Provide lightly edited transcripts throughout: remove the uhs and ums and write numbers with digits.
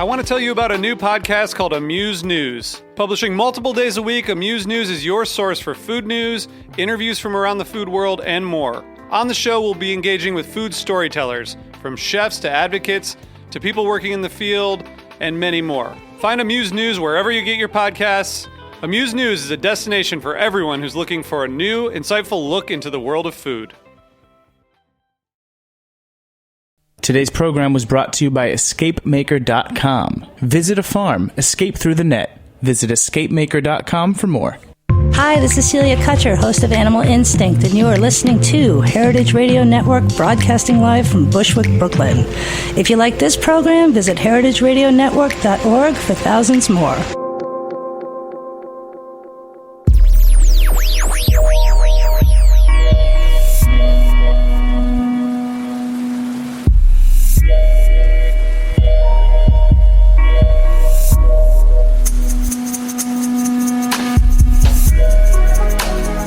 I want to tell you about a new podcast called Amuse News. Publishing multiple days a week, Amuse News is your source for food news, interviews from around the food world, and more. On the show, we'll be engaging with food storytellers, from chefs to advocates to people working in the field, and many more. Find Amuse News wherever you get your podcasts. Amuse News is a destination for everyone who's looking for a new, insightful look into the world of food. Today's program was brought to you by EscapeMaker.com. Visit a farm, escape through the net. Visit EscapeMaker.com for more. Hi, this is Celia Kutcher, host of Animal Instinct, and you are listening to Heritage Radio Network, broadcasting live from Bushwick, Brooklyn. If you like this program, visit heritageradionetwork.org for thousands more.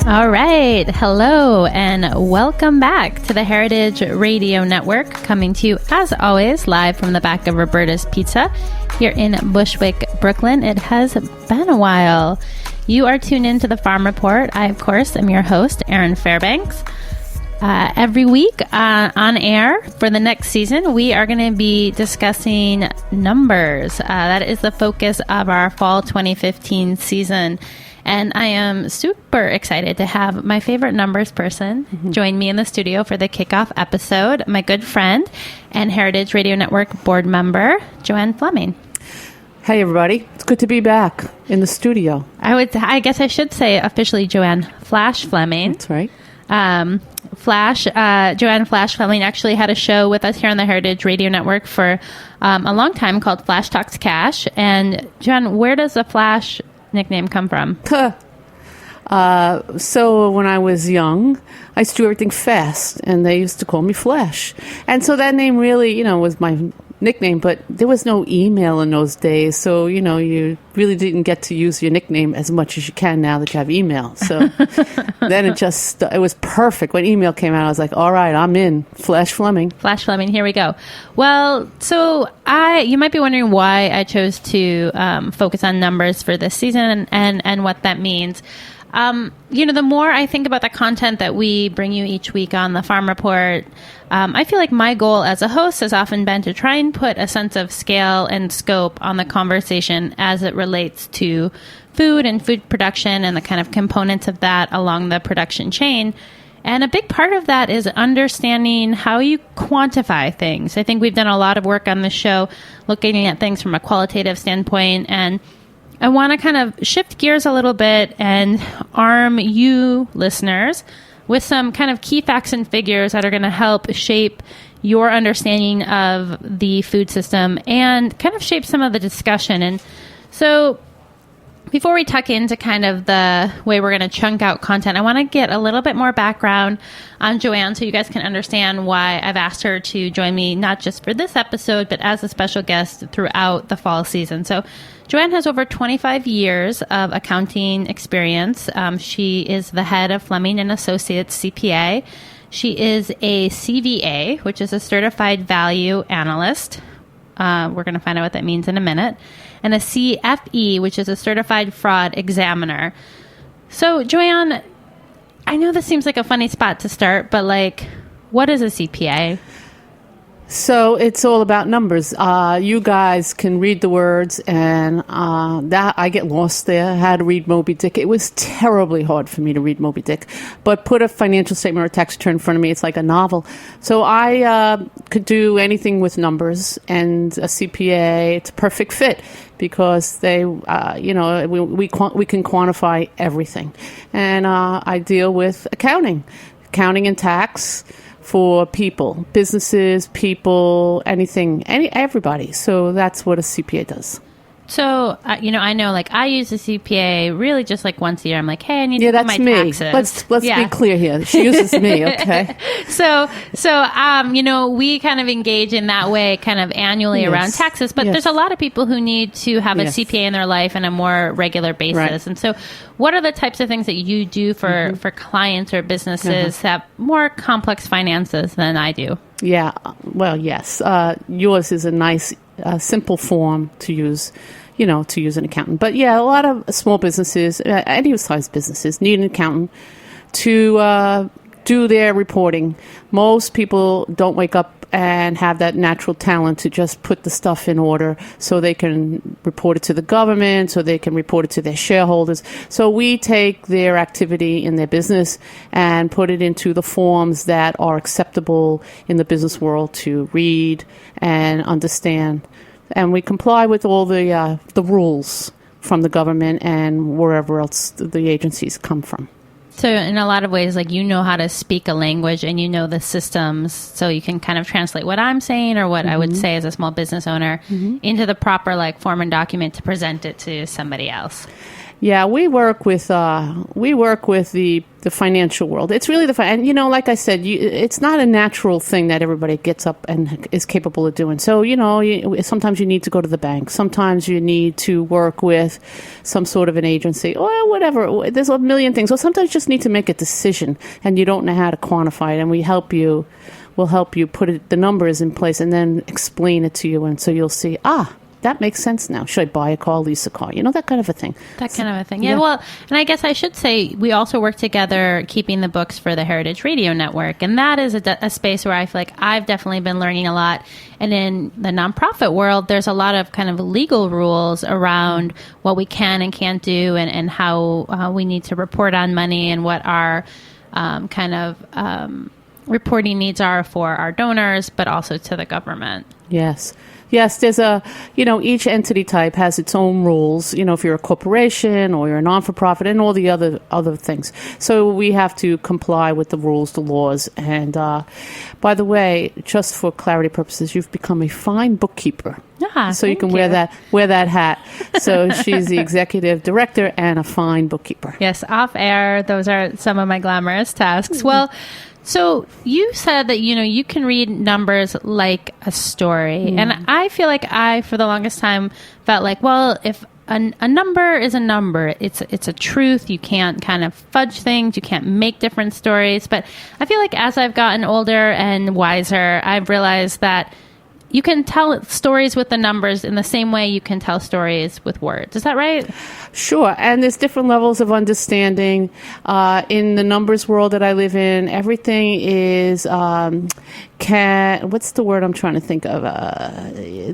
All right. Hello and welcome back to the Heritage Radio Network, coming to you, as always, live from the back of Roberta's Pizza here in Bushwick, Brooklyn. It has been a while. You are tuned into the Farm Report. I, of course, am your host, Erin Fairbanks. Every week on air for the next season, we are going to be discussing numbers. That is the focus of our fall 2015 season. And I am super excited to have my favorite numbers person join me in the studio for the kickoff episode, my good friend and Heritage Radio Network board member, JoAnn Fleming. Hey, everybody. It's good to be back in the studio. I guess I should say officially JoAnn Flash Fleming. That's right. JoAnn Flash Fleming actually had a show with us here on the Heritage Radio Network for a long time called Flash Talks Cash. And JoAnn, where does the Flash nickname come from? So when I was young, I used to do everything fast, and they used to call me Flash. And so that name really, was my nickname, but there was no email in those days, so, you really didn't get to use your nickname as much as you can now that you have email. So then it was perfect. When email came out, I was like, all right, I'm in. Flash Fleming. Flash Fleming, here we go. Well, so you might be wondering why I chose to focus on numbers for this season and what that means. The more I think about the content that we bring you each week on the Farm Report, I feel like my goal as a host has often been to try and put a sense of scale and scope on the conversation as it relates to food and food production and the kind of components of that along the production chain. And a big part of that is understanding how you quantify things. I think we've done a lot of work on this show looking at things from a qualitative standpoint, and I want to kind of shift gears a little bit and arm you listeners with some kind of key facts and figures that are going to help shape your understanding of the food system and kind of shape some of the discussion. And so before we tuck into kind of the way we're going to chunk out content, I want to get a little bit more background on JoAnn so you guys can understand why I've asked her to join me, not just for this episode, but as a special guest throughout the fall season. So JoAnn has over 25 years of accounting experience. She is the head of Fleming and Associates CPA. She is a CVA, which is a Certified Value Analyst. We're going to find out what that means in a minute. And a CFE, which is a Certified Fraud Examiner. So, JoAnn, I know this seems like a funny spot to start, but what is a CPA? So it's all about numbers. You guys can read the words, and that I get lost there. I had to read Moby Dick. It was terribly hard for me to read Moby Dick. But put a financial statement or a tax return in front of me, it's like a novel. So I could do anything with numbers, and a CPA, it's a perfect fit because they, we can quantify everything. And I deal with accounting and tax, for people, businesses, people, everybody. So that's what a CPA does. So, I know, I use a CPA really just once a year. I'm like, hey, I need to pay my taxes. Let's be clear here. She uses me, okay? So, we kind of engage in that way kind of annually around taxes, but there's a lot of people who need to have a CPA in their life on a more regular basis. Right. And so what are the types of things that you do for clients or businesses that have more complex finances than I do? Yeah, well, yes. Yours is a nice simple form to use, to use an accountant. But yeah, a lot of small businesses, any size businesses, need an accountant to do their reporting. Most people don't wake up and have that natural talent to just put the stuff in order so they can report it to the government, so they can report it to their shareholders. So we take their activity in their business and put it into the forms that are acceptable in the business world to read and understand. And we comply with all the rules from the government and wherever else the agencies come from. So in a lot of ways, like, how to speak a language and the systems, so you can kind of translate what I'm saying or what I would say as a small business owner into the proper form and document to present it to somebody else. Yeah, we work with the financial world. It's really and like I said, it's not a natural thing that everybody gets up and is capable of doing. So sometimes you need to go to the bank. Sometimes you need to work with some sort of an agency or whatever. There's a million things. Or sometimes you just need to make a decision and you don't know how to quantify it, and we help you. We'll help you put the numbers in place and then explain it to you, and so you'll see that makes sense now. Should I buy a car, lease a car? That kind of a thing. Yeah, well, and I guess I should say we also work together keeping the books for the Heritage Radio Network. And that is a space where I feel like I've definitely been learning a lot. And in the nonprofit world, there's a lot of kind of legal rules around what we can and can't do and how we need to report on money and what our reporting needs are for our donors, but also to the government. Yes, there's each entity type has its own rules, if you're a corporation or you're a non-for-profit and all the other things. So we have to comply with the rules, the laws. And by the way, just for clarity purposes, you've become a fine bookkeeper. So you can wear that hat. So she's the executive director and a fine bookkeeper. Yes, off air, those are some of my glamorous tasks. Well, so you said that, you can read numbers like a story. And I feel like for the longest time, felt like, well, if a number is a number, it's a truth. You can't kind of fudge things. You can't make different stories. But I feel like as I've gotten older and wiser, I've realized that you can tell stories with the numbers in the same way you can tell stories with words. Is that right? Sure. And there's different levels of understanding. In the numbers world that I live in, everything is, what's the word I'm trying to think of?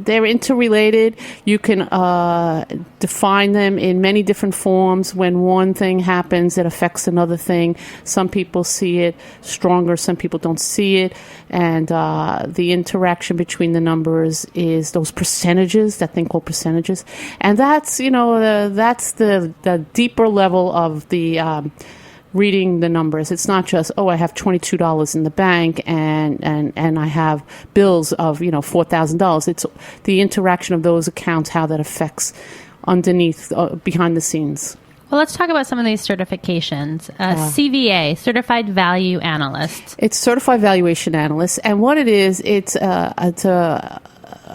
They're interrelated. You can define them in many different forms. When one thing happens, it affects another thing. Some people see it stronger. Some people don't see it. And the interaction between the numbers is those percentages, that thing called percentages. And that's, that's the deeper level of the reading the numbers. It's not just, I have $22 in the bank and I have bills of, $4,000. It's the interaction of those accounts, how that affects underneath, behind the scenes. Well, let's talk about some of these certifications. CVA, Certified Value Analyst. It's Certified Valuation Analyst. And what it is, it's a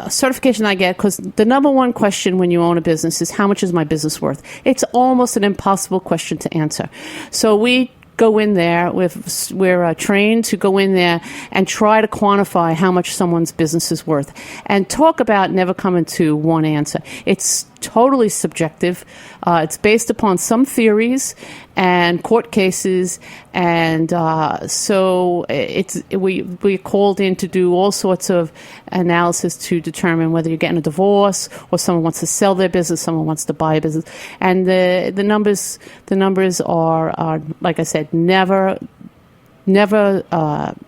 certification I get because the number one question when you own a business is, how much is my business worth? It's almost an impossible question to answer. So we go in there, we're trained to go in there and try to quantify how much someone's business is worth and talk about never coming to one answer. It's totally subjective. It's based upon some theories and court cases, and so we're called in to do all sorts of analysis to determine whether you're getting a divorce or someone wants to sell their business, someone wants to buy a business, and the numbers are like I said, never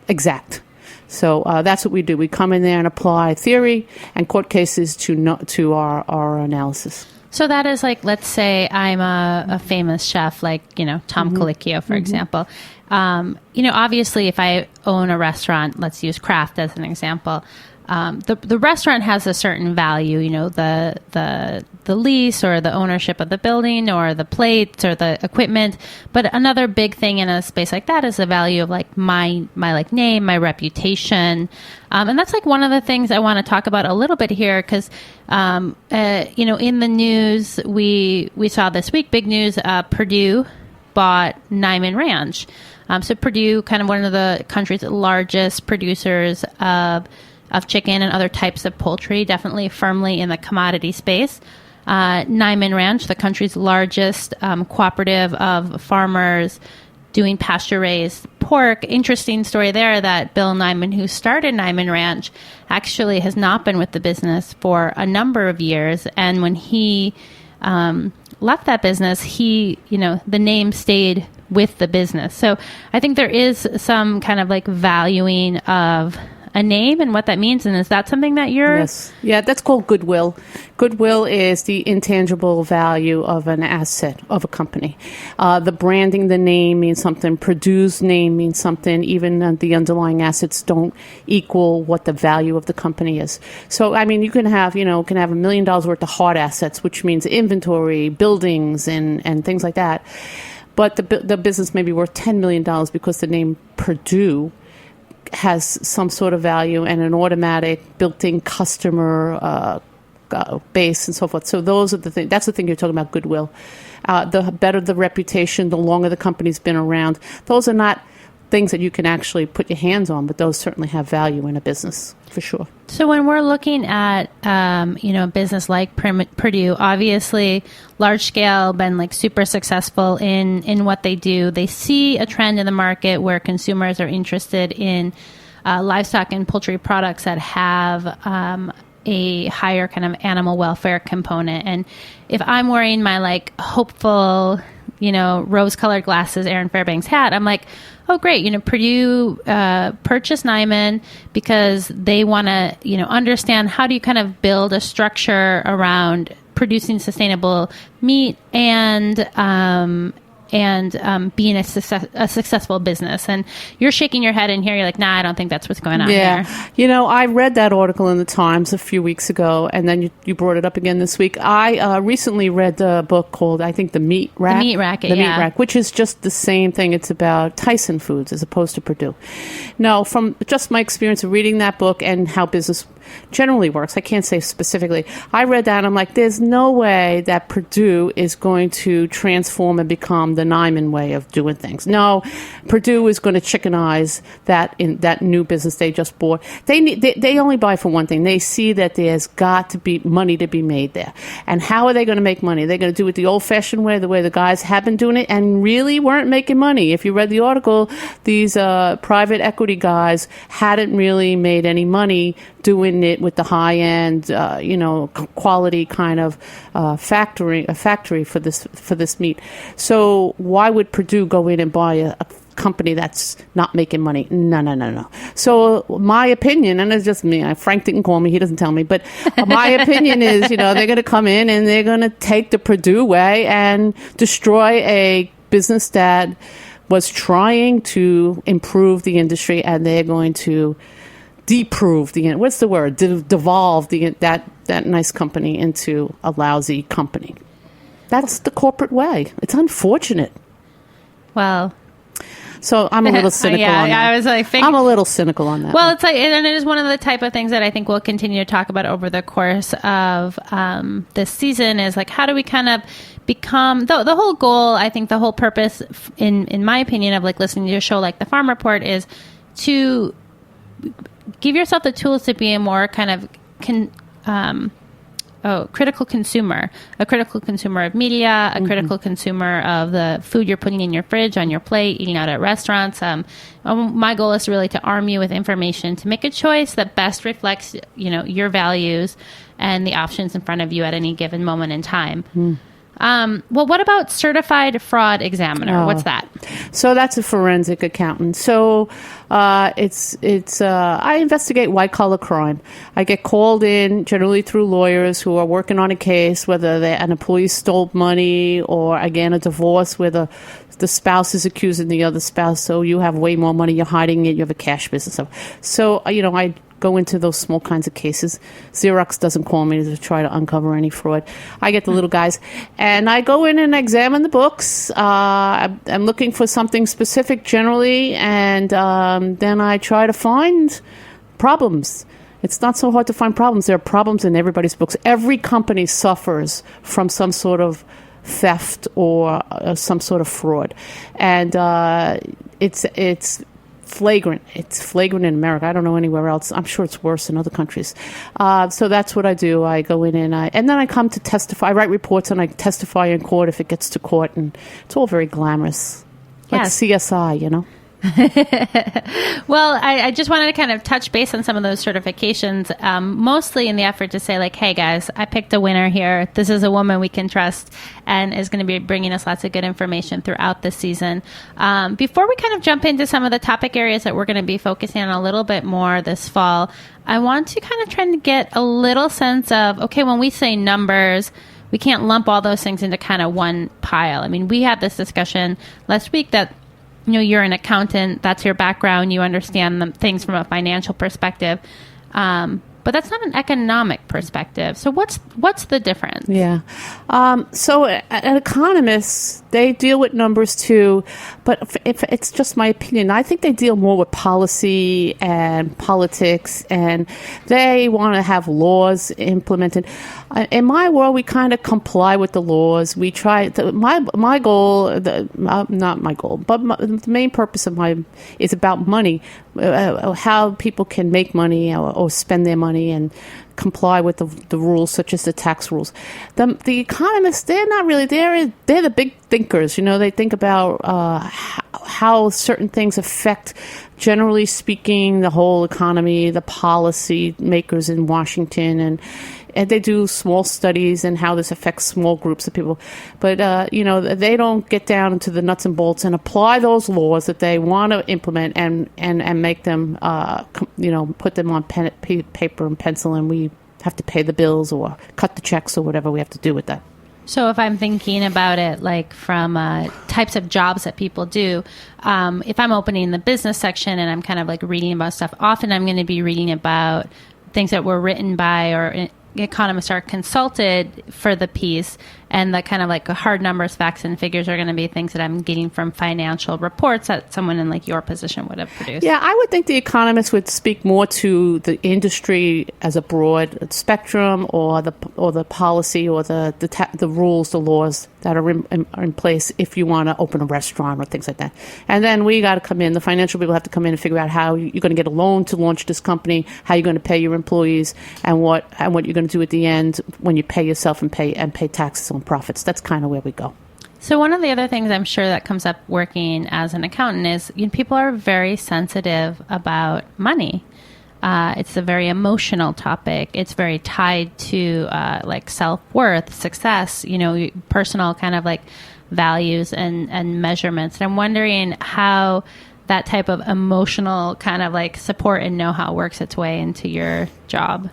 exact. So that's what we do. We come in there and apply theory and court cases to our analysis. So that is like, let's say I'm a famous chef, like, Tom Colicchio, for example. Obviously, if I own a restaurant, let's use Kraft as an example. The restaurant has a certain value, the lease or the ownership of the building or the plates or the equipment. But another big thing in a space like that is the value of like my name, my reputation. And that's like one of the things I want to talk about a little bit here because, in the news, we saw this week, big news, Purdue bought Niman Ranch. So Purdue, kind of one of the country's largest producers of of chicken and other types of poultry, definitely firmly in the commodity space. Niman Ranch, the country's largest cooperative of farmers doing pasture-raised pork. Interesting story there that Bill Niman, who started Niman Ranch, actually has not been with the business for a number of years. And when he left that business, the name stayed with the business. So I think there is some kind of like valuing of a name and what that means. And is that something that you're... Yes. Yeah, that's called goodwill. Goodwill is the intangible value of an asset of a company. The branding, the name means something. Purdue's name means something. Even the underlying assets don't equal what the value of the company is. So, I mean, you can have $1 million worth of hard assets, which means inventory, buildings, and things like that. But the business may be worth $10 million because the name Purdue has some sort of value and an automatic built-in customer base and so forth. So those are the things. That's the thing you're talking about, goodwill. The better the reputation, the longer the company's been around. Those are not things that you can actually put your hands on, but those certainly have value in a business, for sure. So when we're looking at, a business like Purdue, obviously large scale, been like super successful in what they do. They see a trend in the market where consumers are interested in livestock and poultry products that have a higher kind of animal welfare component. And if I'm wearing my like hopeful, rose-colored glasses, Aaron Fairbanks hat, I'm like, oh, great. Purdue purchased Niman because they want to, understand how do you kind of build a structure around producing sustainable meat and being a successful business. And you're shaking your head in here. You're like, nah, I don't think that's what's going on here. I read that article in the Times a few weeks ago, and then you brought it up again this week. I recently read the book called, I think, The Meat Rack. The Meat Racket, Meat Rack, which is just the same thing. It's about Tyson Foods as opposed to Purdue. Now, from just my experience of reading that book and how business generally works, I can't say specifically, I read that and I'm like, there's no way that Purdue is going to transform and become the Niman way of doing things. No, Purdue is going to chickenize that new business they just bought. They only buy for one thing. They see that there's got to be money to be made there. And how are they going to make money? They're going to do it the old-fashioned way, the way the guys have been doing it, and really weren't making money. If you read the article, these private equity guys hadn't really made any money doing it with the high-end, quality kind of factory for this meat. So why would Purdue go in and buy a company that's not making money? No. So my opinion, and it's just me, Frank didn't call me, he doesn't tell me, but my opinion is, they're going to come in and they're going to take the Purdue way and destroy a business that was trying to improve the industry, and they're going to devolve that nice company into a lousy company. That's the corporate way. It's unfortunate. Well, so I'm a little cynical on that. I was like, I'm a little cynical on that. Well, it's like, and it is one of the type of things that I think we'll continue to talk about over the course of this season. Is like, how do we kind of become the whole goal? I think the whole purpose, in my opinion, of like listening to a show like the Farm Report is to give yourself the tools to be a more kind of critical consumer, a critical consumer of media, a critical consumer of the food you're putting in your fridge, on your plate, eating out at restaurants. My goal is really to arm you with information to make a choice that best reflects, your values and the options in front of you at any given moment in time. Well, what about certified fraud examiner? What's that? So that's a forensic accountant. So I investigate white collar crime. I get called in generally through lawyers who are working on a case, whether an employee stole money or, again, a divorce where the spouse is accusing the other spouse. So you have way more money, you're hiding it, you have a cash business. So, I go into those small kinds of cases. Xerox doesn't call me to try to uncover any fraud. I get the little guys, and I go in and examine the books. I'm looking for something specific generally, and then I try to find problems. It's not so hard to find problems. There are problems in everybody's books. Every company suffers from some sort of theft or some sort of fraud, and it's flagrant. It's flagrant in America. I don't know anywhere else. I'm sure it's worse in other countries. So that's what I do. I go in and then I come to testify. I write reports and I testify in court if it gets to court, and it's all very glamorous, like CSI, you know. Well, I just wanted to kind of touch base on some of those certifications, mostly in the effort to say, like, hey, guys, I picked a winner here. This is a woman we can trust and is going to be bringing us lots of good information throughout the season. Before we kind of jump into some of the topic areas that we're going to be focusing on a little bit more this fall, I want to kind of try to get a little sense of, okay, when we say numbers, we can't lump all those things into kind of one pile. I mean, we had this discussion last week that, you know, you're an accountant, that's your background, you understand the things from a financial perspective, but that's not an economic perspective. So what's the difference? Yeah. So an economist, they deal with numbers too, but if it's just my opinion, I think they deal more with policy and politics, and they want to have laws implemented. In my world, we kind of comply with the laws. We try. My goal, not my goal, but the main purpose of is about money, how people can make money or spend their money and comply with the rules, such as the tax rules. The economists, they're not really, they're the big thinkers. You know, they think about how certain things affect, generally speaking, the whole economy, the policy makers in Washington, and they do small studies and how this affects small groups of people. But, you know, they don't get down into the nuts and bolts and apply those laws that they want to implement and make them, you know, put them on paper and pencil, and we have to pay the bills or cut the checks or whatever we have to do with that. So if I'm thinking about it, like from types of jobs that people do, if I'm opening the business section and I'm kind of like reading about stuff, often I'm going to be reading about things that were written by or economists are consulted for the piece, and the kind of like hard numbers, facts, and figures are going to be things that I'm getting from financial reports that someone in like your position would have produced. Yeah, I would think the economists would speak more to the industry as a broad spectrum, or the policy, or the rules, the laws that are in place if you want to open a restaurant or things like that. And then we got to come in. The financial people have to come in and figure out how you're going to get a loan to launch this company, how you're going to pay your employees, and what you're going to do at the end when you pay yourself and pay taxes on profits. That's kind of where we go. So one of the other things I'm sure that comes up working as an accountant is, you know, people are very sensitive about money. It's a very emotional topic. It's very tied to like self-worth, success, you know, personal kind of like values and measurements. And I'm wondering how that type of emotional kind of like support and know-how works its way into your job.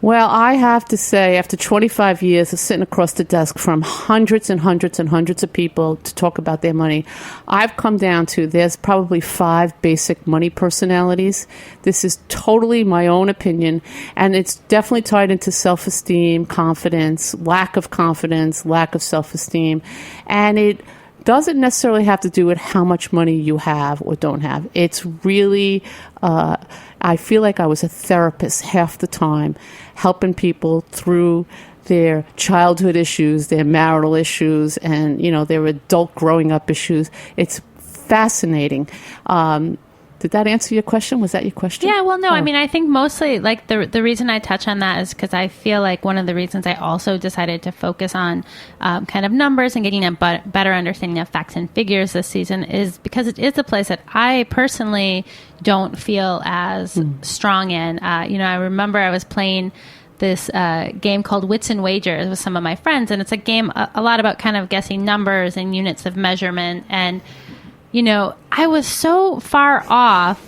Well, I have to say, after 25 years of sitting across the desk from hundreds and hundreds and hundreds of people to talk about their money, I've come down to there's probably 5 basic money personalities. This is totally my own opinion, and it's definitely tied into self-esteem, confidence, lack of self-esteem, and it doesn't necessarily have to do with how much money you have or don't have. It's really, I feel like I was a therapist half the time, helping people through their childhood issues, their marital issues, and, you know, their adult growing up issues. It's fascinating. Did that answer your question? Was that your question? Yeah, well, no, I mean, I think mostly, like, the reason I touch on that is because I feel like one of the reasons I also decided to focus on kind of numbers and getting a better understanding of facts and figures this season is because it is a place that I personally don't feel as strong in. You know, I remember I was playing this game called Wits and Wagers with some of my friends, and it's a game a lot about kind of guessing numbers and units of measurement. And you know, I was so far off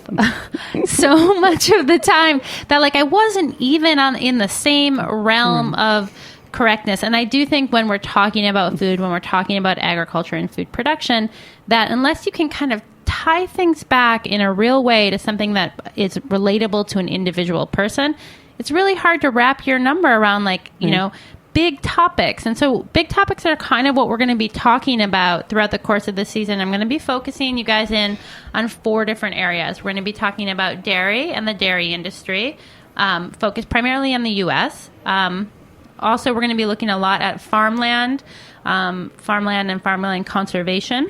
so much of the time that, like, I wasn't even in the same realm of correctness. And I do think when we're talking about food, when we're talking about agriculture and food production, that unless you can kind of tie things back in a real way to something that is relatable to an individual person, it's really hard to wrap your number around, like, you know, big topics. And so big topics are kind of what we're going to be talking about throughout the course of the season. I'm going to be focusing you guys in on 4 different areas. We're going to be talking about dairy and the dairy industry, focused primarily on the U.S. Also, we're going to be looking a lot at farmland and farmland conservation.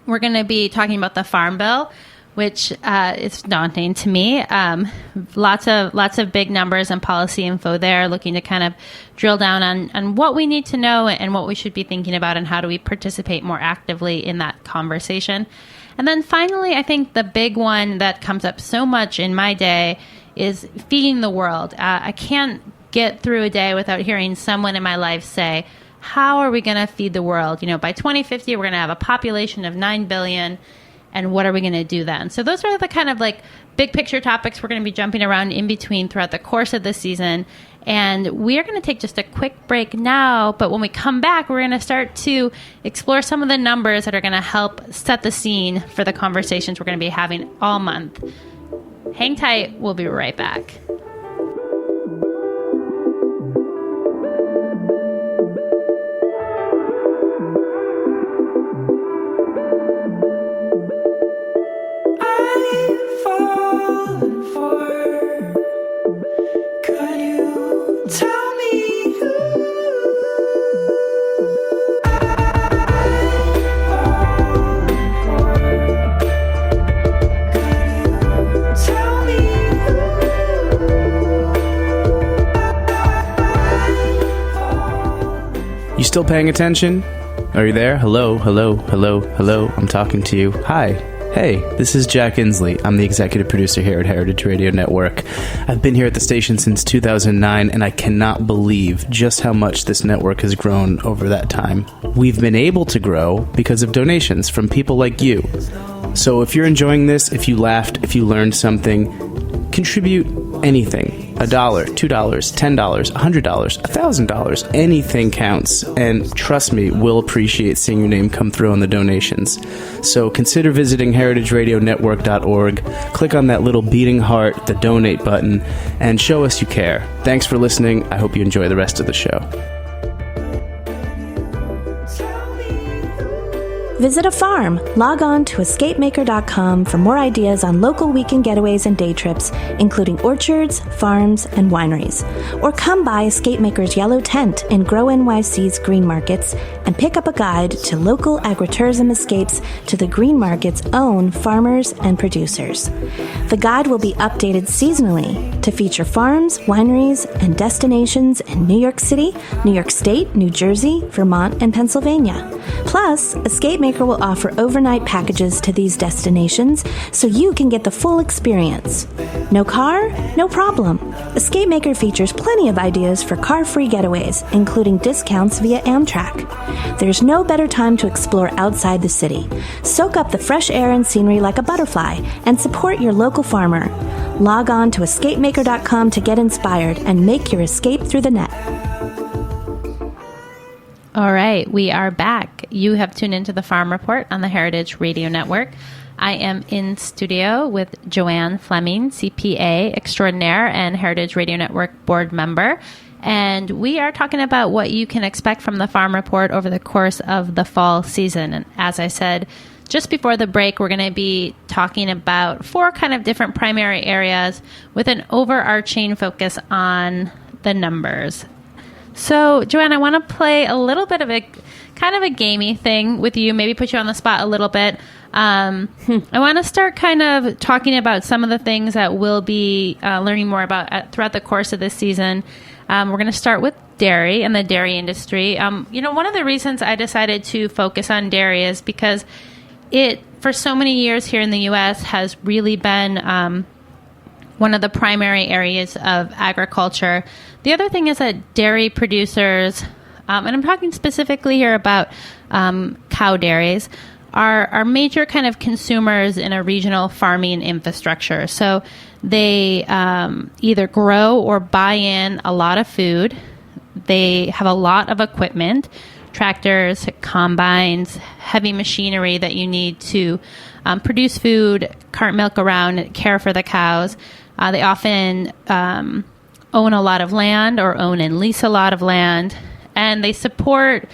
We're going to be talking about the Farm Bill. which is daunting to me. Lots of big numbers and policy info there, looking to kind of drill down on what we need to know and what we should be thinking about and how do we participate more actively in that conversation. And then finally, I think the big one that comes up so much in my day is feeding the world. I can't get through a day without hearing someone in my life say, how are we going to feed the world? By 2050, we're going to have a population of 9 billion. And what are we going to do then? So those are the kind of like big picture topics we're going to be jumping around in between throughout the course of the season. And we are going to take just a quick break now. But when we come back, we're going to start to explore some of the numbers that are going to help set the scene for the conversations we're going to be having all month. Hang tight. We'll be right back. You still paying attention? Are you there? Hello, hello, hello, hello. I'm talking to you. Hi. Hey, this is Jack Inslee. I'm the executive producer here at Heritage Radio Network. I've been here at the station since 2009, and I cannot believe just how much this network has grown over that time. We've been able to grow because of donations from people like you. So if you're enjoying this, if you laughed, if you learned something, contribute anything. $1, $2, $10, $100, $1,000. Anything counts. And trust me, we'll appreciate seeing your name come through on the donations. So consider visiting heritageradionetwork.org. Click on that little beating heart, the donate button, and show us you care. Thanks for listening. I hope you enjoy the rest of the show. Visit a farm. Log on to escapemaker.com for more ideas on local weekend getaways and day trips, including orchards, farms, and wineries. Or come by Escape Maker's yellow tent in Grow NYC's green markets and pick up a guide to local agritourism escapes to the green market's own farmers and producers. The guide will be updated seasonally to feature farms, wineries, and destinations in New York City, New York State, New Jersey, Vermont, and Pennsylvania. Plus, Escape Maker will offer overnight packages to these destinations so you can get the full experience. No car? No problem. Escape Maker features plenty of ideas for car-free getaways, including discounts via Amtrak. There's no better time to explore outside the city. Soak up the fresh air and scenery like a butterfly and support your local farmer. Log on to escapemaker.com to get inspired and make your escape through the net. All right, we are back. You have tuned into the Farm Report on the Heritage Radio Network. I am in studio with JoAnn Fleming, CPA extraordinaire and Heritage Radio Network board member. And we are talking about what you can expect from the Farm Report over the course of the fall season. And as I said, just before the break, we're going to be talking about 4 kind of different primary areas with an overarching focus on the numbers. So, JoAnn, I want to play a little bit of a kind of a gamey thing with you, maybe put you on the spot a little bit. I want to start kind of talking about some of the things that we'll be learning more about throughout the course of this season. We're going to start with dairy and the dairy industry. One of the reasons I decided to focus on dairy is because it, for so many years here in the U.S., has really been one of the primary areas of agriculture. The other thing is that dairy producers, and I'm talking specifically here about cow dairies, are major kind of consumers in a regional farming infrastructure. So they either grow or buy in a lot of food. They have a lot of equipment, tractors, combines, heavy machinery that you need to produce food, cart milk around, care for the cows. They often own a lot of land or own and lease a lot of land, and they support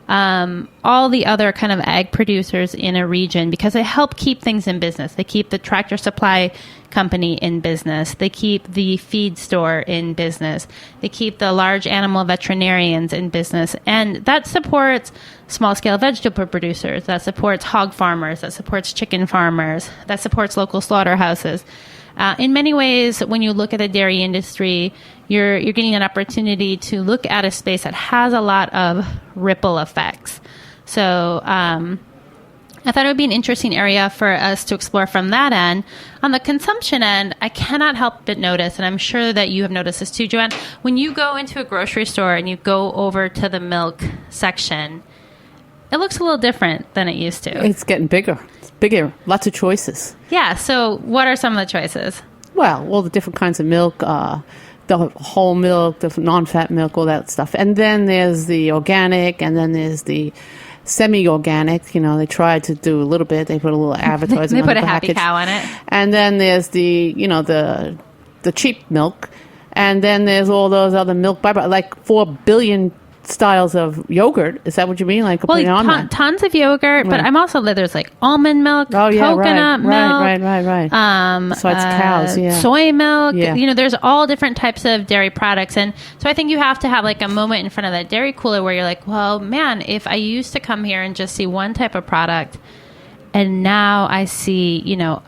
all the other kind of ag producers in a region, because they help keep things in business. They keep the tractor supply company in business. They keep the feed store in business. They keep the large animal veterinarians in business. And that supports small-scale vegetable producers. That supports hog farmers. That supports chicken farmers. That supports local slaughterhouses. In many ways, when you look at the dairy industry, you're getting an opportunity to look at a space that has a lot of ripple effects. So I thought it would be an interesting area for us to explore from that end. On the consumption end, I cannot help but notice, and I'm sure that you have noticed this too, JoAnn, when you go into a grocery store and you go over to the milk section, it looks a little different than it used to. It's getting bigger. It's bigger. Lots of choices. Yeah. So what are some of the choices? Well, all the different kinds of milk, the whole milk, the non-fat milk, all that stuff. And then there's the organic, and then there's the semi-organic. You know, they tried to do a little bit. They put a little advertising They on put the a happy package. cow on it. And then there's the, you know, the cheap milk. And then there's all those other milk, like 4 billion styles of yogurt. Is that what you mean? Like putting on that? Tons of yogurt, but Right. I'm also, there's like almond milk, Oh, yeah, coconut milk. Right. So it's cows, yeah. Soy milk. Yeah. You know, there's all different types of dairy products. And so I think you have to have like a moment in front of that dairy cooler where you're like, well, man, if I used to come here and just see one type of product, and now I see, you know,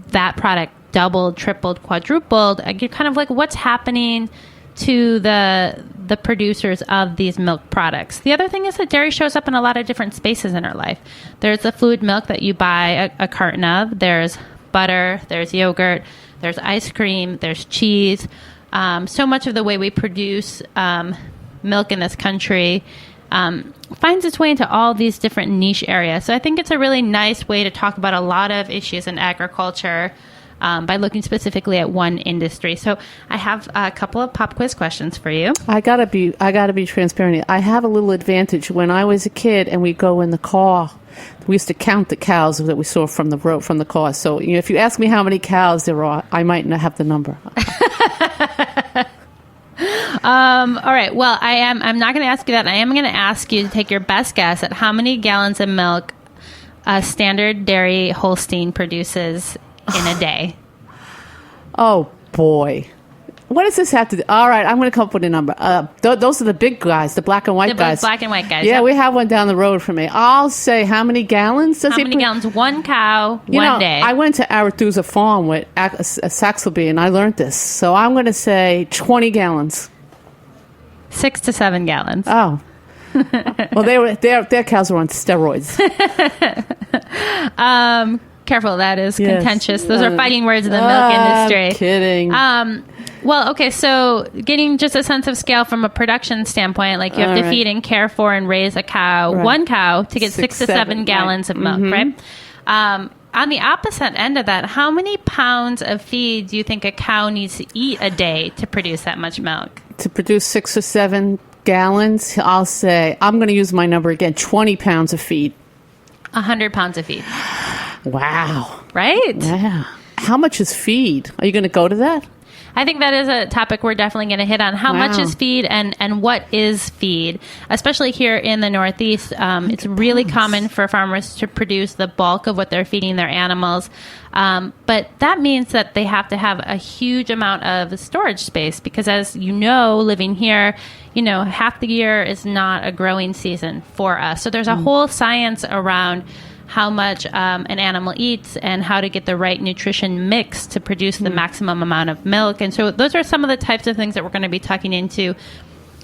that product doubled, tripled, quadrupled, you're kind of like, what's happening to the producers of these milk products? The other thing is that dairy shows up in a lot of different spaces in our life. There's the fluid milk that you buy a carton of. There's butter. There's yogurt. There's ice cream. There's cheese. So much of the way we produce milk in this country finds its way into all these different niche areas. So I think it's a really nice way to talk about a lot of issues in agriculture by looking specifically at one industry. So I have a couple of pop quiz questions for you. I gotta be transparent. I have a little advantage. When I was a kid and we go in the car, we used to count the cows that we saw from the road, from the car. So, you know, if you ask me how many cows there are, I might not have the number. All right. Well, I'm not going to ask you that. I am going to ask you to take your best guess at how many gallons of milk a standard dairy Holstein produces in a day. Oh, boy. What does this have to do? All right, I'm going to come up with a number. Those are the big guys, the black and white guys. Black and white guys. Yeah, yep. we have one down the road from me. I'll say, how many gallons does How he many gallons? One cow, You know, one day. I went to Arethusa Farm with Saxelby, and I learned this. So I'm going to say 20 gallons. 6 to 7 gallons. Oh. Well, their cows were on steroids. Careful, that is Yes. contentious. Those are fighting words in the milk industry. I'm kidding. Well, okay, so getting just a sense of scale from a production standpoint, like you have All to right. feed and care for and raise a cow, Right. one cow, to get 6 to 7 7, gallons of milk, right? On the opposite end of that, how many pounds of feed do you think a cow needs to eat a day to produce that much milk? To produce 6 or 7 gallons, I'll say, I'm going to use my number again, 20 pounds of feed. 100 pounds of feed, Wow. right? Yeah. How much is feed? Are you going to go to that? I think that is a topic we're definitely going to hit on. How much Wow. is feed and what is feed? Especially here in the Northeast, it's really common for farmers to produce the bulk of what they're feeding their animals. But that means that they have to have a huge amount of storage space because, as you know, living here, you know, half the year is not a growing season for us. So there's a whole science around how much an animal eats and how to get the right nutrition mix to produce the maximum amount of milk. And so those are some of the types of things that we're going to be talking into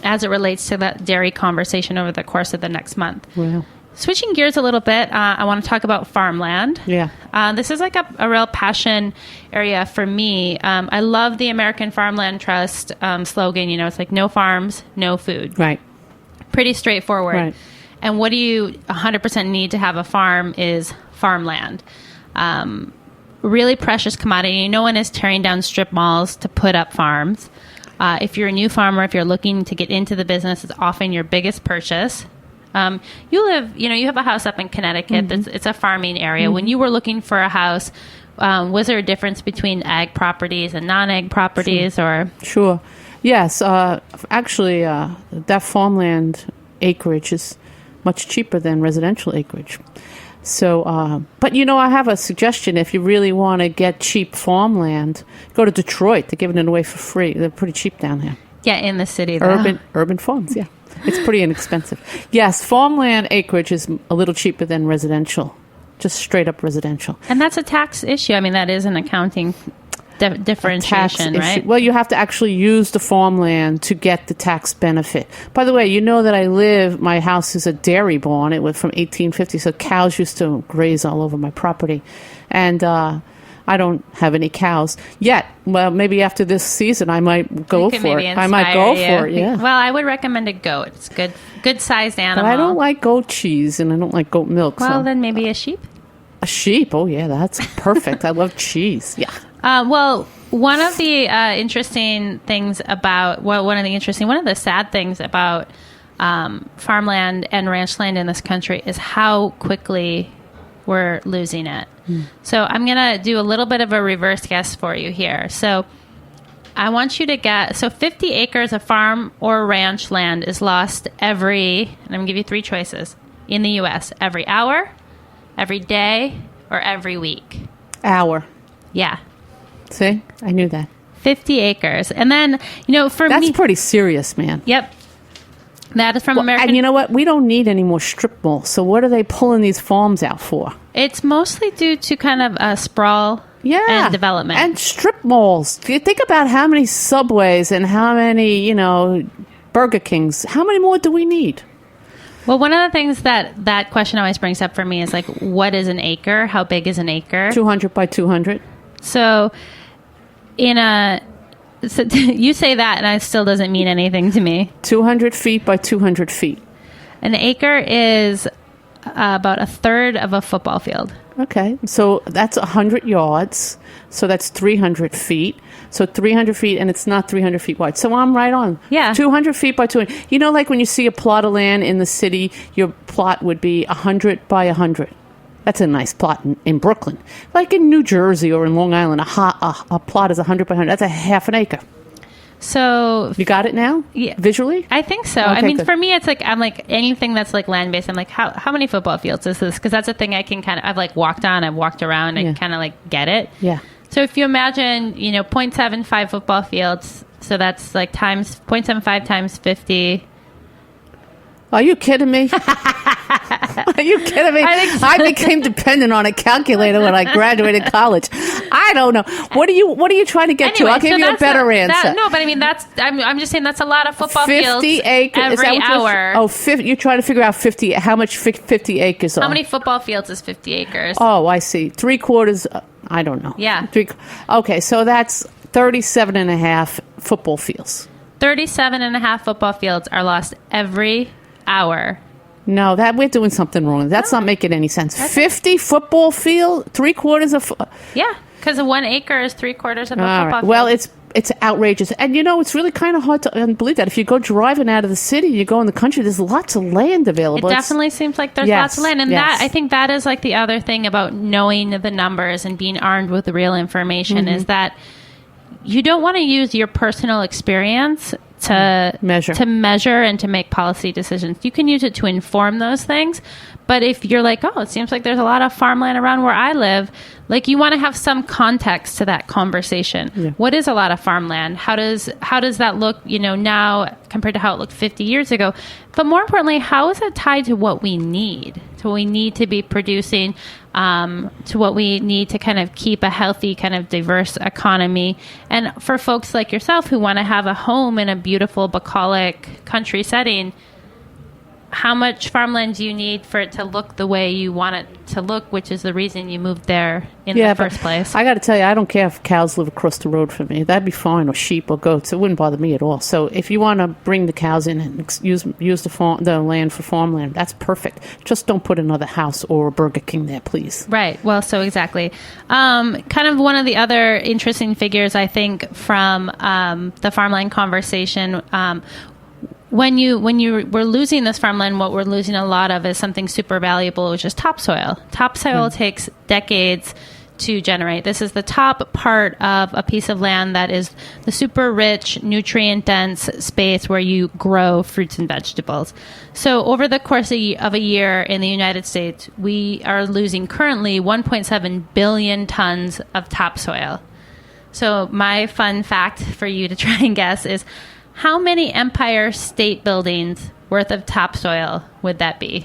as it relates to that dairy conversation over the course of the next month. Wow. Switching gears a little bit, I want to talk about farmland. Yeah. This is like a real passion area for me. I love the American Farmland Trust slogan. You know, it's like no farms, no food. Right. Pretty straightforward. Right. And what do you 100% need to have a farm is farmland. Really precious commodity. No one is tearing down strip malls to put up farms. If you're a new farmer, if you're looking to get into the business, it's often your biggest purchase. You have a house up in Connecticut. It's a farming area. When you were looking for a house, was there a difference between ag properties and non-ag properties? Or Sure. Yes. Actually, that farmland acreage is much cheaper than residential acreage. So, but I have a suggestion. If you really want to get cheap farmland, go to Detroit. They're giving it away for free. They're pretty cheap down here. Yeah, in the city, though. Urban farms, yeah. It's pretty inexpensive. Yes, farmland acreage is a little cheaper than residential, just straight up residential. And that's a tax issue. I mean, that is an accounting differentiation, right? Well, you have to actually use the farmland to get the tax benefit. By the way, that my house is a dairy barn. It was from 1850, so cows used to graze all over my property. And I don't have any cows yet. Well, maybe after this season, I might go for it. I might go for it, yeah. Well, I would recommend a goat. It's good sized animal. But I don't like goat cheese, and I don't like goat milk. Well, then maybe a sheep? A sheep? Oh, yeah, that's perfect. I love cheese. Yeah. Well, one of the interesting things about one of the sad things about farmland and ranch land in this country is how quickly we're losing it. So I'm going to do a little bit of a reverse guess for you here. So I want you to get, 50 acres of farm or ranch land is lost and I'm going to give you 3 choices in the U.S. every hour, every day, or every week. Hour. Yeah. See? I knew that. 50 acres. And then, for me... That's pretty serious, man. Yep. That is from American... And you know what? We don't need any more strip malls. So what are they pulling these farms out for? It's mostly due to kind of sprawl and development. And strip malls. You think about how many Subways and how many, Burger Kings. How many more do we need? Well, one of the things that question always brings up for me is like, what is an acre? How big is an acre? 200 by 200. So you say that, and it still doesn't mean anything to me. 200 feet by 200 feet. An acre is about a third of a football field. Okay, so that's 100 yards. So that's 300 feet. So 300 feet, and it's not 300 feet wide. So I'm right on. Yeah. 200 feet by 200. Like when you see a plot of land in the city, your plot would be 100 by 100. That's a nice plot in Brooklyn. Like in New Jersey or in Long Island, a plot is 100 by 100. That's a half an acre. So you got it now? Yeah. Visually? I think so. Okay, I mean, good. for me, it's like, I'm like, anything that's like land-based, I'm like, how many football fields is this? Because that's a thing I can I've like walked on, I've walked around, I kind of like get it. Yeah. So if you imagine, 0.75 football fields, so that's like times 0.75 times 50. Are you kidding me? Are you kidding me? I became dependent on a calculator when I graduated college. I don't know. What are you trying to get to? I'll give you a better answer. No, but I mean, I'm just saying that's a lot of football 50 fields acres every hour. 50, you're trying to figure out 50. How much 50 acres are? How many football fields is 50 acres? Oh, I see. 3/4. I don't know. Yeah. Okay, so that's 37 and a half football fields. 37 and a half football fields are lost every hour. No, we're doing something wrong. That's not making any sense. 50 football field, 3/4 of... Yeah, because 1 acre is 3/4 of a football field. Well, it's outrageous. And, it's really kind of hard to believe that. If you go driving out of the city, you go in the country, there's lots of land available. It definitely seems like there's lots of land. And I think that is like the other thing about knowing the numbers and being armed with the real information is that you don't want to use your personal experience to measure and to make policy decisions. You can use it to inform those things, but if you're like, it seems like there's a lot of farmland around where I live, like you want to have some context to that conversation. Yeah. What is a lot of farmland? How does that look, now compared to how it looked 50 years ago? But more importantly, how is it tied to what we need? To what we need to be producing, to what we need to kind of keep a healthy, kind of diverse economy. And for folks like yourself who want to have a home in a beautiful, bucolic country setting, how much farmland do you need for it to look the way you want it to look, which is the reason you moved there in the first place? I got to tell you, I don't care if cows live across the road from me. That'd be fine, or sheep or goats. It wouldn't bother me at all. So if you want to bring the cows in and use the land for farmland, that's perfect. Just don't put another house or a Burger King there, please. Right. Well, so exactly. Kind of one of the other interesting figures, I think, from the farmland conversation, when you were losing this farmland, what we're losing a lot of is something super valuable, which is topsoil. Topsoil takes decades to generate. This is the top part of a piece of land that is the super rich, nutrient-dense space where you grow fruits and vegetables. So over the course of a year in the United States, we are losing currently 1.7 billion tons of topsoil. So my fun fact for you to try and guess is, how many Empire State Buildings worth of topsoil would that be?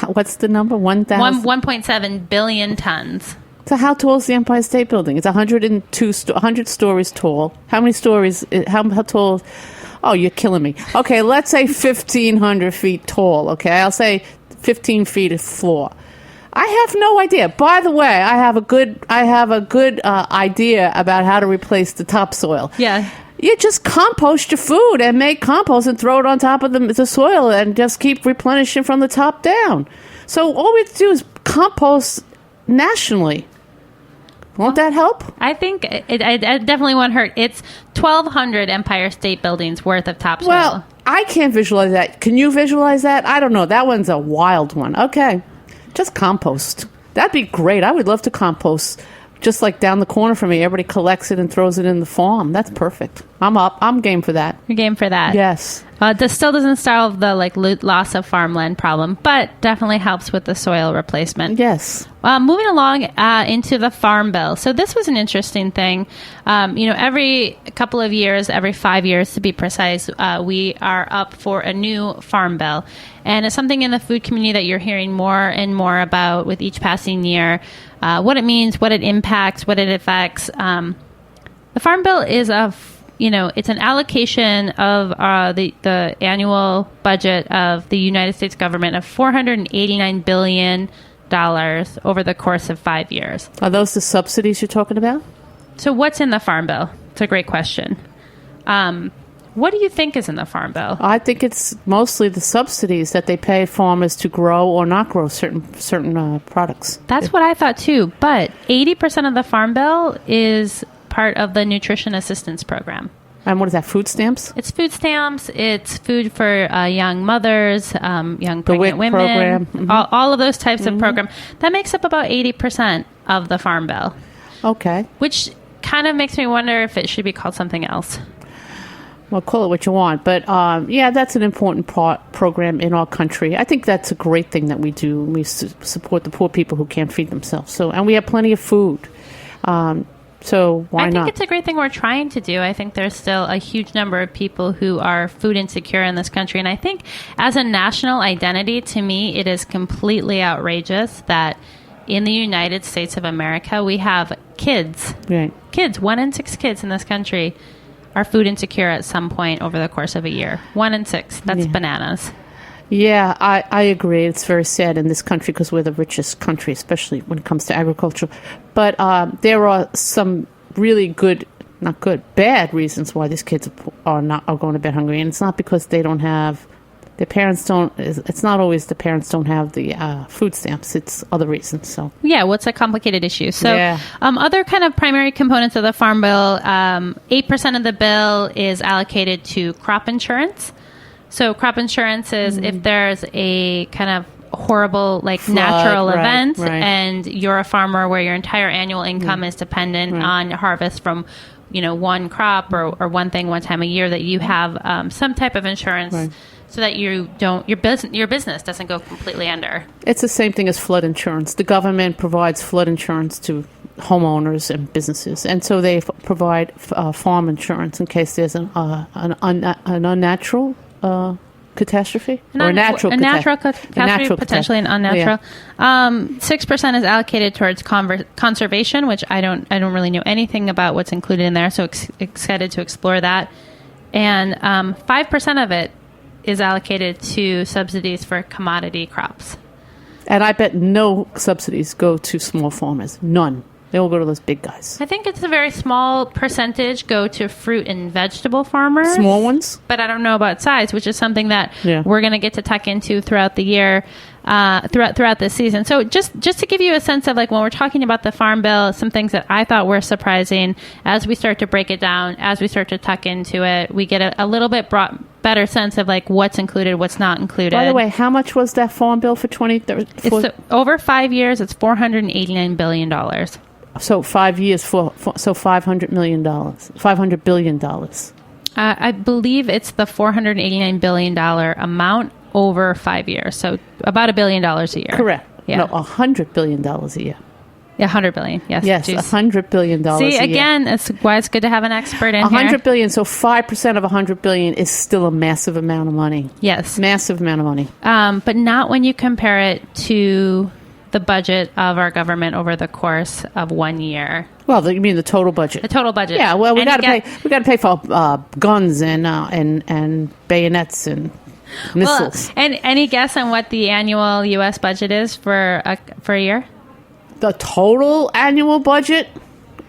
What's the number? 1,000? 1.7 billion tons. So how tall is the Empire State Building? It's 100 stories tall. How many stories? How tall? Oh, you're killing me. Okay, let's say 1,500 feet tall. Okay, I'll say 15 feet of floor. I have no idea. By the way, I have a good idea about how to replace the topsoil. Yeah. You just compost your food and make compost and throw it on top of the soil and just keep replenishing from the top down. So all we have to do is compost nationally. Won't that help? I think it definitely won't hurt. It's 1,200 Empire State Buildings worth of topsoil. Well, I can't visualize that. Can you visualize that? I don't know. That one's a wild one. Okay. Just compost. That'd be great. I would love to compost. Just like down the corner from me, everybody collects it and throws it in the farm. That's perfect. I'm up. I'm game for that. You're game for that? Yes. This still doesn't solve the loss of farmland problem, but definitely helps with the soil replacement. Yes. Moving along into the Farm Bill. So this was an interesting thing. Every couple of years, every 5 years to be precise, we are up for a new Farm Bill. And it's something in the food community that you're hearing more and more about with each passing year. What it means, what it impacts, what it affects. The Farm Bill is it's an allocation of the annual budget of the United States government of $489 billion over the course of 5 years. Are those the subsidies you're talking about? So what's in the Farm Bill? It's a great question. What do you think is in the Farm Bill? I think it's mostly the subsidies that they pay farmers to grow or not grow certain products. That's what I thought too. But 80% of the Farm Bill is part of the Nutrition Assistance Program. And what is that, food stamps? It's food stamps. It's food for young mothers, young pregnant women. Program. Mm-hmm. All of those types of programs. That makes up about 80% of the Farm Bill. Okay. Which kind of makes me wonder if it should be called something else. Well, call it what you want. But, that's an important program in our country. I think that's a great thing that we do. We support the poor people who can't feed themselves. And we have plenty of food. So why not? I think it's a great thing we're trying to do. I think there's still a huge number of people who are food insecure in this country. And I think as a national identity, to me, it is completely outrageous that in the United States of America, we have kids. Right. Kids, 1 in 6 kids in this country are food insecure at some point over the course of a year. 1 in 6. That's bananas. Yeah, I agree. It's very sad in this country because we're the richest country, especially when it comes to agriculture. But there are some really bad reasons why these kids are going to bed hungry. And it's not because they don't have, their parents don't, it's not always the parents don't have the food stamps. It's other reasons. So yeah, what's a complicated issue? So other kind of primary components of the Farm Bill, 8% of the bill is allocated to crop insurance. So crop insurance is if there's a kind of horrible flood, natural event and you're a farmer where your entire annual income is dependent on harvest from one crop or one thing one time a year, that you have some type of insurance so that your business doesn't go completely under. It's the same thing as flood insurance. The government provides flood insurance to homeowners and businesses, and so they provide farm insurance in case there's an unnatural catastrophe or a natural catastrophe, potentially an unnatural. 6% is allocated towards conservation, which I don't really know anything about what's included in there, so excited to explore that. And 5% of it is allocated to subsidies for commodity crops. And I bet no subsidies go to small farmers. None. They will go to those big guys. I think it's a very small percentage go to fruit and vegetable farmers. Small ones? But I don't know about size, which is something that we're going to get to tuck into throughout the year, throughout this season. So just to give you a sense of when we're talking about the Farm Bill, some things that I thought were surprising as we start to break it down, as we start to tuck into it, we get a little bit better sense of what's included, what's not included. By the way, how much was that Farm Bill for 2030? Over 5 years, it's $489 billion. So 5 years for $500 million, $500 billion. I believe it's the $489 billion amount over 5 years. So about $1 billion a year. Correct. Yeah. No, $100 billion a year. Yeah, $100 billion. Yes. Yes, Jeez. $100 billion a year. See, again, that's why it's good to have an expert in here. $100 billion. So 5% of $100 billion is still a massive amount of money. Yes. Massive amount of money. But not when you compare it to the budget of our government over the course of 1 year. Well, you mean the total budget? The total budget. Yeah. Well, we And got to pay. We got to pay for guns and bayonets and missiles. Well, and any guess on what the annual U.S. budget is for a year? The total annual budget?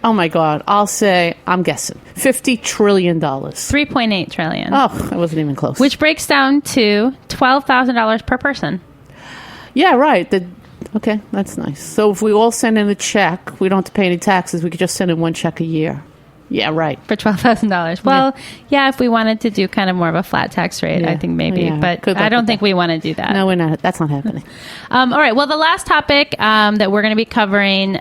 Oh my God! I'm guessing $50 trillion. $3.8 trillion. Oh, I wasn't even close. Which breaks down to $12,000 per person. Yeah, right. Okay, that's nice. So if we all send in a check, we don't have to pay any taxes. We could just send in one check a year. Yeah, right. For $12,000. Well, yeah, if we wanted to do kind of more of a flat tax rate, I think maybe. Yeah, but good luck I don't with think that. we want to do that. No, we're not. That's not happening. All right. Well, the last topic that we're going to be covering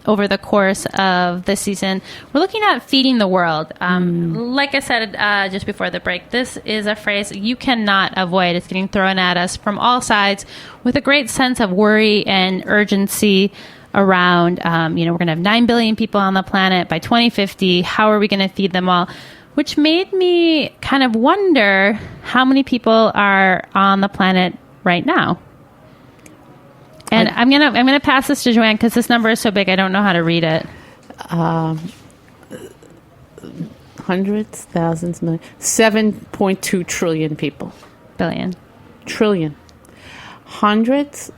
over the course of this season, we're looking at feeding the world. Like I said just before the break, this is a phrase you cannot avoid. It's getting thrown at us from all sides with a great sense of worry and urgency around, we're going to have 9 billion people on the planet by 2050. How are we going to feed them all? Which made me kind of wonder how many people are on the planet right now. And I'm gonna pass this to JoAnn because this number is so big I don't know how to read it. Hundreds, thousands, millions. 7.2 trillion people. Billion. Trillion. Hundreds.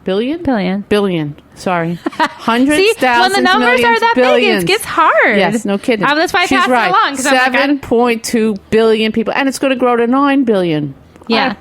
Billion? Billion. Sorry. Hundreds, See, thousands, when the numbers millions, are that billions. big, it gets hard. Yes, no kidding. That's why I She's passed right. it along. 'Cause I'm like, 7.2 billion people. And it's going to grow to 9 billion. Yeah.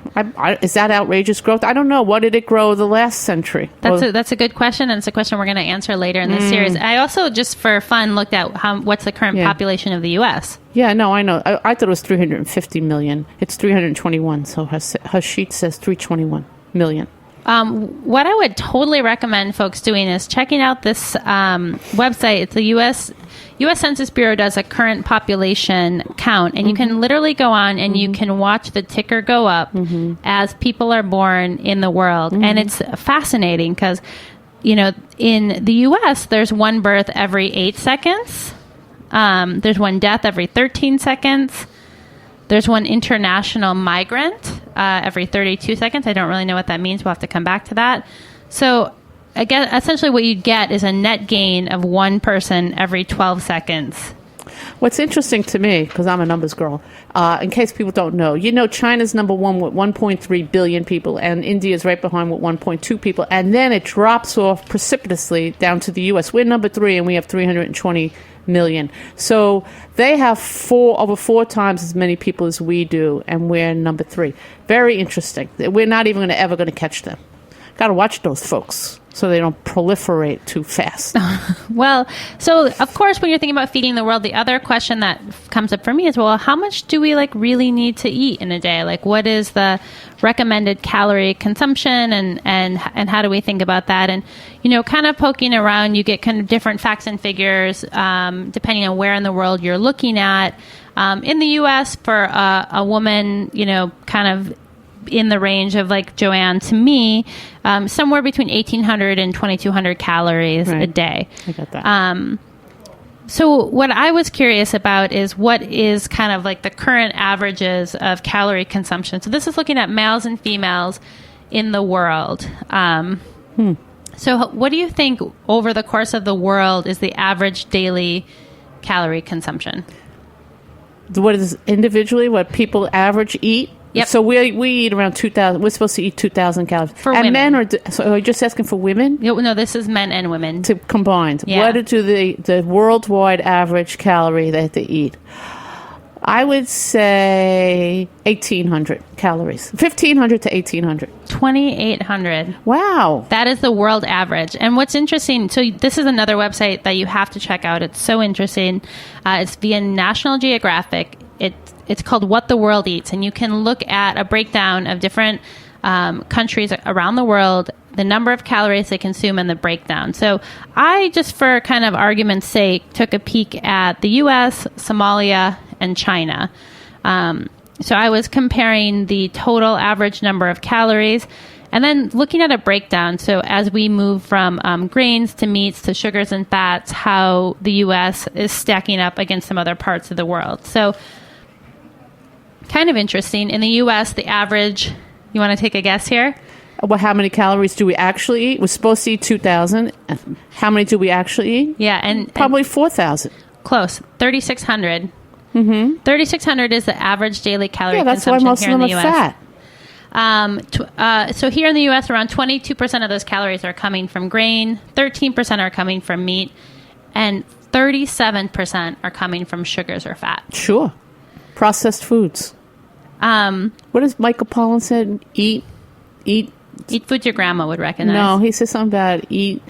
Is that outrageous growth? I don't know. What did it grow the last century? That's a good question, and it's a question we're going to answer later in this series. I also, just for fun, looked at what's the current population of the U.S. Yeah, no, I know. I thought it was 350 million. It's 321, so her sheet says 321 million. What I would totally recommend folks doing is checking out this website. It's the U.S. Census Bureau does a current population count, and you can literally go on and you can watch the ticker go up as people are born in the world. And it's fascinating because, in the U.S., there's one birth every 8 seconds. There's one death every 13 seconds. There's one international migrant every 32 seconds. I don't really know what that means. We'll have to come back to that. So, again, essentially what you get is a net gain of one person every 12 seconds. What's interesting to me, because I'm a numbers girl, in case people don't know, China's number one with 1.3 billion people, and India's right behind with 1.2 people, and then it drops off precipitously down to the U.S. We're number 3, and we have 320 million. So they have over four times as many people as we do, and we're number 3. Very interesting. We're not even ever going to catch them. Got to watch those folks so they don't proliferate too fast. Well, so of course, when you're thinking about feeding the world, the other question that comes up for me is, well, how much do we really need to eat in a day? What is the recommended calorie consumption, and how do we think about that? And kind of poking around, you get kind of different facts and figures depending on where in the world you're looking at. In the U.S., for a woman, kind of in the range of JoAnn, to me, somewhere between 1,800 and 2,200 calories a day. I got that. So what I was curious about is what is kind of the current averages of calorie consumption. So this is looking at males and females in the world. So what do you think over the course of the world is the average daily calorie consumption? What is individually what people average eat? Yep. So we eat around 2,000. We're supposed to eat 2,000 calories. For and women. men are you just asking for women? No, this is men and women. Combined. Yeah. What do the worldwide average calorie that they eat? I would say 1,800 calories. 1,500 to 1,800. 2,800. Wow. That is the world average. And what's interesting, so this is another website that you have to check out. It's so interesting. It's via National Geographic. It's called What the World Eats, and you can look at a breakdown of different countries around the world the number of calories they consume, and the breakdown. So I, just for kind of argument's sake, took a peek at the U.S., Somalia, and China. So I was comparing the total average number of calories and then looking at a breakdown. So as we move from grains to meats to sugars and fats, how the U.S. is stacking up against some other parts of the world. So kind of interesting. In the U.S., the average, you want to take a guess here? Well, how many calories do we actually eat? We're supposed to eat 2,000. How many do we actually eat? Yeah, and probably 4,000. Close, 3,600. 3,600 is the average daily calorie consumption why most here of in them the are U.S. fat. So here in the U.S., around 22% of those calories are coming from grain, 13% are coming from meat, and 37% are coming from sugars or fat. Sure. Processed foods. What does Michael Pollan said? Eat food your grandma would recognize. No, he said something about eat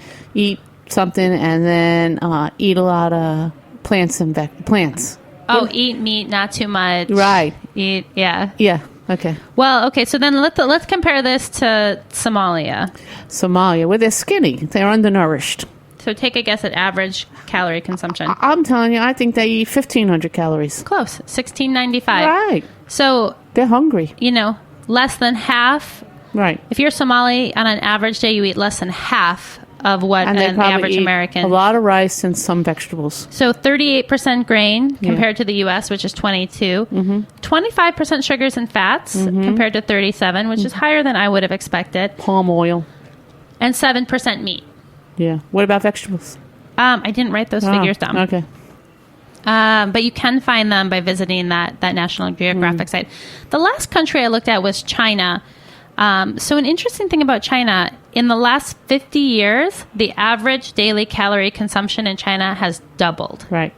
something and then eat a lot of plants and plants. Oh, eat meat, not too much. Right. Eat, yeah. Yeah. Okay. Well, okay. So then let's compare this to Somalia. Somalia, where they're skinny, they're undernourished. So take a guess at average calorie consumption. I'm telling you, I think they eat 1,500 calories. Close, 1,695. Right. So they're hungry. Less than half. Right. If you're Somali, on an average day, you eat less than half of what and an average eat American. A lot of rice and some vegetables. So 38% grain compared to the U.S., which is 22. 25% sugars and fats compared to 37, which is higher than I would have expected. Palm oil. And 7% meat. Yeah. What about vegetables? I didn't write those figures down. Okay. But you can find them by visiting that National Geographic site. The last country I looked at was China. So an interesting thing about China, in the last 50 years, the average daily calorie consumption in China has doubled. Right.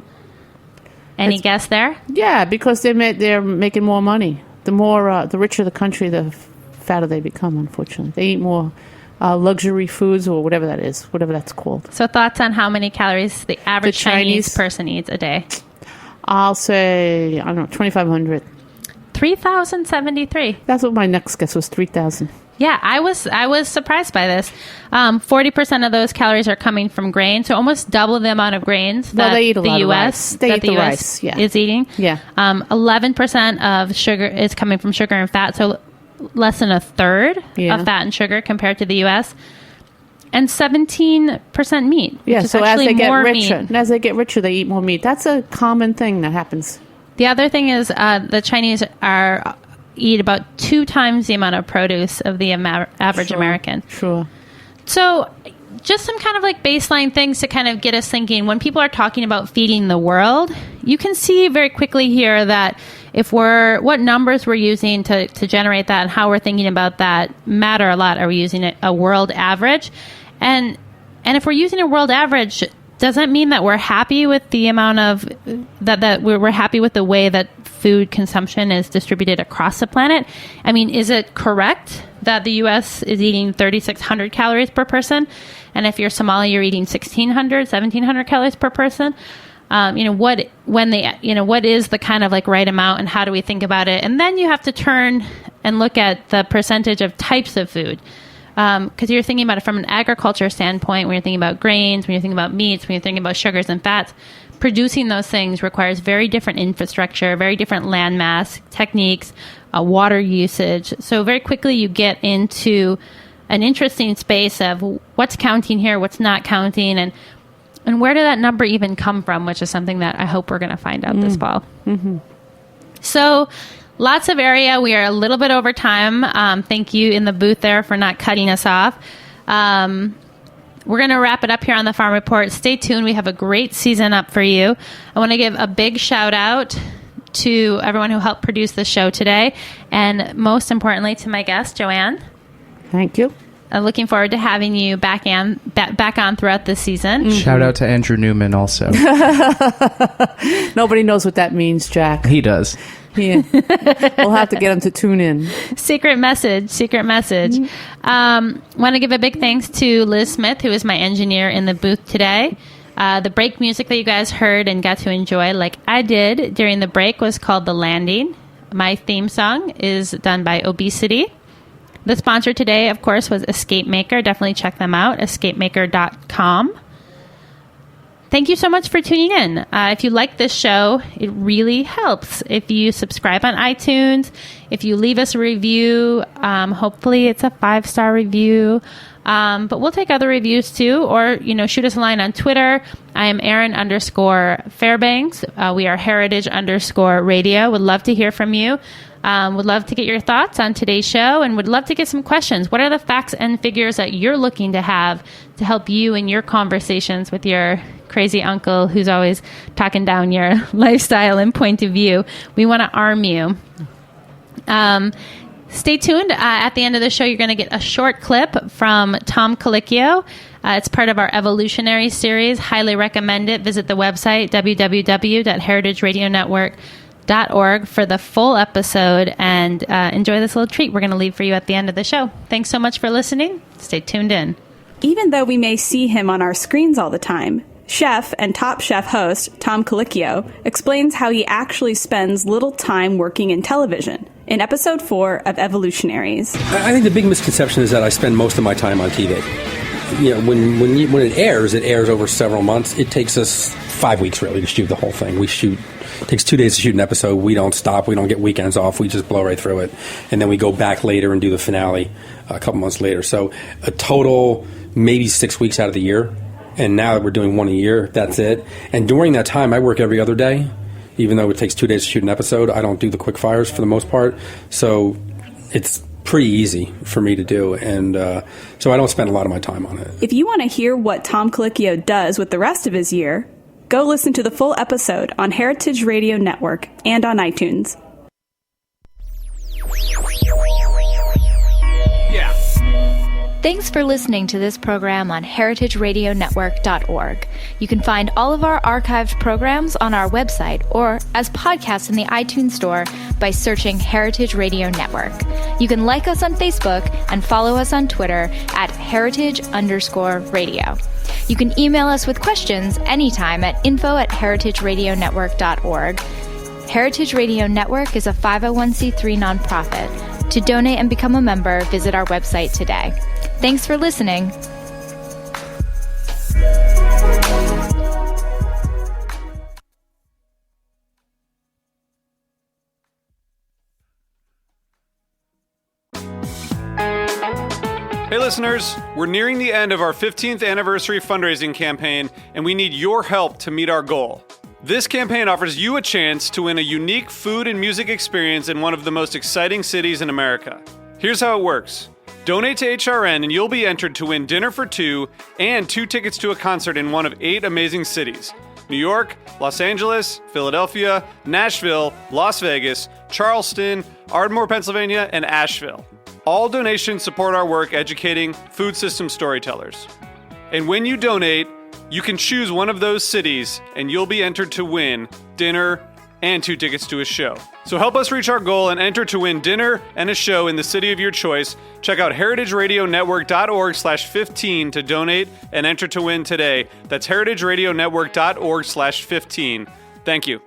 Any guess there? Yeah, because they're making more money. The richer the country, the fatter they become, unfortunately. They eat more luxury foods or whatever that is, whatever that's called. So thoughts on how many calories the average Chinese person eats a day? I'll say, I don't know, 2,500. 3,073. That's what my next guess was, 3,000. Yeah, I was surprised by this. 40% of those calories are coming from grain, so almost double the amount of grains that they eat a the lot U.S. of rice. They eat the US rice, yeah. is eating. Yeah. 11% of sugar is coming from sugar and fat, so less than a third of fat and sugar compared to the U.S. And 17% meat. Yeah, which so is as they get richer, they eat more meat. That's a common thing that happens. The other thing is the Chinese eat about 2 times the amount of produce of the average American. Sure. So just some kind of like baseline things to kind of get us thinking. When people are talking about feeding the world, you can see very quickly here that what numbers we're using to generate that and how we're thinking about that matter a lot. Are we using a world average? And if we're using a world average, does that mean that we're happy with the amount of that we're happy with the way that food consumption is distributed across the planet? I mean, is it correct that the U.S. is eating 3,600 calories per person, and if you're Somali, you're eating 1,600, 1,700 calories per person? What is the kind of like right amount, and how do we think about it? And then you have to turn and look at the percentage of types of food. Because you're thinking about it from an agriculture standpoint, when you're thinking about grains, when you're thinking about meats, when you're thinking about sugars and fats, producing those things requires very different infrastructure, very different land mass, techniques, water usage. So very quickly you get into an interesting space of what's counting here, what's not counting, and where did that number even come from, which is something that I hope we're going to find out this fall. Mm-hmm. So lots of area. We are a little bit over time. Thank you in the booth there for not cutting us off. We're going to wrap it up here on the Farm Report. Stay tuned. We have a great season up for you. I want to give a big shout out to everyone who helped produce the show today, and most importantly to my guest, JoAnn. Thank you. I'm looking forward to having you back on throughout this season. Mm-hmm. Shout out to Andrew Newman also. Nobody knows what that means, Jack. He does. Yeah. We'll have to get him to tune in. Secret message. Want to give a big thanks to Liz Smith, who is my engineer in the booth today. The break music that you guys heard and got to enjoy, like I did during the break, was called The Landing. My theme song is done by Obesity. The sponsor today, of course, was Escape Maker. Definitely check them out, escapemaker.com. Thank you so much for tuning in. If you like this show, it really helps if you subscribe on iTunes, if you leave us a review. Hopefully it's a 5-star review. But we'll take other reviews too, or, shoot us a line on Twitter. I am Erin_Fairbanks. We are Heritage_Radio. Would love to hear from you. Would love to get your thoughts on today's show, and would love to get some questions. What are the facts and figures that you're looking to have to help you in your conversations with your crazy uncle who's always talking down your lifestyle and point of view? We want to arm you. Stay tuned. At the end of the show, you're going to get a short clip from Tom Colicchio. It's part of our Evolutionary series. Highly recommend it. Visit the website, www.heritageradionetwork.org, for the full episode, and enjoy this little treat we're going to leave for you at the end of the show. Thanks so much for listening. Stay tuned in. Even though we may see him on our screens all the time, chef and Top Chef host Tom Colicchio explains how he actually spends little time working in television in episode 4 of Evolutionaries. I think the big misconception is that I spend most of my time on TV. When it airs over several months. It takes us 5 weeks really to shoot the whole thing. It takes 2 days to shoot an episode. We don't stop. We don't get weekends off. We just blow right through it. And then we go back later and do the finale a couple months later. So a total maybe 6 weeks out of the year. And now that we're doing one a year, that's it. And during that time, I work every other day. Even though it takes 2 days to shoot an episode, I don't do the quick fires for the most part. So it's pretty easy for me to do. And so I don't spend a lot of my time on it. If you want to hear what Tom Colicchio does with the rest of his year, go listen to the full episode on Heritage Radio Network and on iTunes. Yeah. Thanks for listening to this program on heritageradionetwork.org. You can find all of our archived programs on our website or as podcasts in the iTunes Store by searching Heritage Radio Network. You can like us on Facebook and follow us on Twitter at heritage_radio. You can email us with questions anytime at info@heritageradionetwork.org. Heritage Radio Network is a 501c3 nonprofit. To donate and become a member, visit our website today. Thanks for listening. Hey listeners, we're nearing the end of our 15th anniversary fundraising campaign, and we need your help to meet our goal. This campaign offers you a chance to win a unique food and music experience in one of the most exciting cities in America. Here's how it works. Donate to HRN and you'll be entered to win dinner for 2 and 2 tickets to a concert in one of 8 amazing cities: New York, Los Angeles, Philadelphia, Nashville, Las Vegas, Charleston, Ardmore, Pennsylvania, and Asheville. All donations support our work educating food system storytellers. And when you donate, you can choose one of those cities and you'll be entered to win dinner and 2 tickets to a show. So help us reach our goal and enter to win dinner and a show in the city of your choice. Check out heritageradionetwork.org/15 to donate and enter to win today. That's heritageradionetwork.org/15. Thank you.